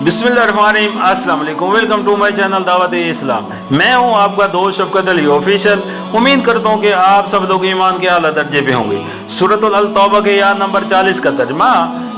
बिस्मिल्लाहिर्रहमानिर्रहीम, अस्सलाम वालेकुम। वेलकम टू माय चैनल दावत इस्लाम। मैं हूं आपका दोस्त शफकत अली ऑफिशियल। उम्मीद करता हूं कि आप सब लोग ईमान के आला दर्जे पे होंगे। सूरतुल अल तौबा के आयत नंबर 40 का तर्जुमा,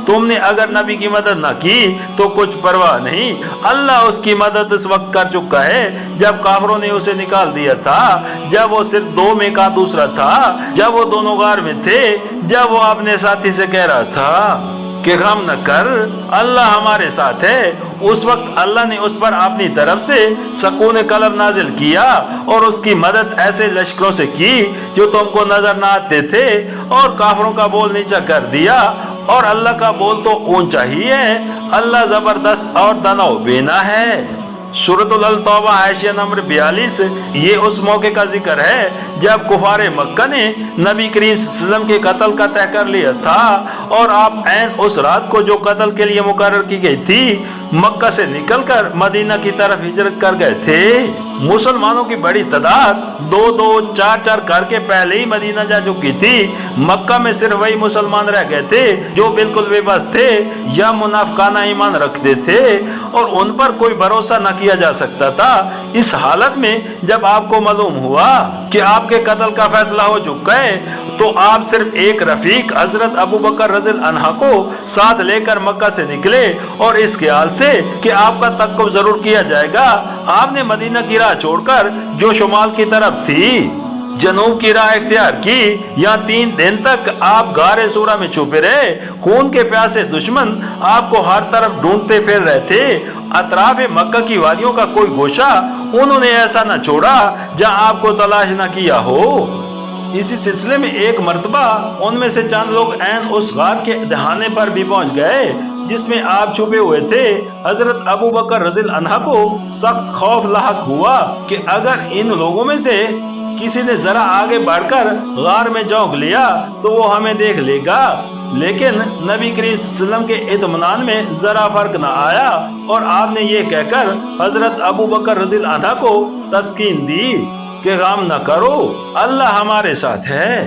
तुमने अगर नबी की मदद ना की तो कुछ परवाह नहीं, अल्लाह उसकी मदद इस वक्त कर चुका है जब काफरों ने उसे निकाल दिया था, जब वो सिर्फ दो में का दूसरा था, जब वो दोनों गार में थे, जब वो अपने साथी से कह रहा था कि गम न कर, अल्लाह हमारे साथ है। उस वक्त अल्लाह ने उस पर अपनी तरफ से सकून कलब नाजिल किया और उसकी मदद ऐसे लश्करों से की जो तुमको नजर ना आते थे, और काफरों का बोल नीचा कर दिया और अल्लाह का बोल तो ऊंचा ही है। अल्लाह जबरदस्त और दानव बेना है। सूरतुल अल तौबा हाशिया नंबर 42। ये उस मौके का जिक्र है जब कुफारे मक्का ने नबी करीम सल्लल्लाहु अलैहि वसल्लम के कत्ल का तय कर लिया था, और आप ऐन उस रात को जो कत्ल के लिए मुकर्रर की गई थी, मक्का से निकलकर मदीना की तरफ हिजरत कर गए थे। मुसलमानों की बड़ी तादाद 2-2, 4-4 करके पहले ही मदीना जा चुकी थी। मक्का में सिर्फ वही मुसलमान रह गए थे जो बिल्कुल बेबस थे या मुनाफिकाना ईमान रखते थे, और उन पर कोई भरोसा न किया जा सकता था। इस हालत में जब आपको मालूम हुआ कि आपके कत्ल का फैसला हो चुका है, तो आप सिर्फ एक रफीक हजरत अबू बकर रज़ियल्लाहु अन्हु को साथ लेकर मक्का से निकले, और इस ख्याल से कि आपका तक़व्वुज़ जरूर किया जाएगा, आपने मदीना की राह छोड़कर जो शुमाल की तरफ थी जनूब की राह इख्तियार की। यहाँ 3 दिन तक आप गारे सूरा में छुपे रहे। खून के प्यासे दुश्मन आपको हर तरफ ढूंढते फिर रहे थे। अतराफ मक्का की वादियों का कोई गोशा उन्होंने ऐसा न छोड़ा जहाँ आपको तलाश न किया हो। इसी सिलसिले में एक मर्तबा उनमें से चंद लोग ऐन उस गार के दहाने पर भी पहुंच गए जिसमें आप छुपे हुए थे। हजरत अबू बकर रज़ियल्लाहु अन्हु को सख्त खौफ लाहक हुआ कि अगर इन लोगों में से किसी ने जरा आगे बढ़कर गार में झोंक लिया तो वो हमें देख लेगा। लेकिन नबी करीम सल्लल्लाहु अलैहि वसल्लम के इत्मीनान में जरा फर्क न आया, और आपने ये कहकर हजरत अबू बकर रज़ियल्लाहु अन्हु को तस्कीन दी कि गम न करो, अल्लाह हमारे साथ है।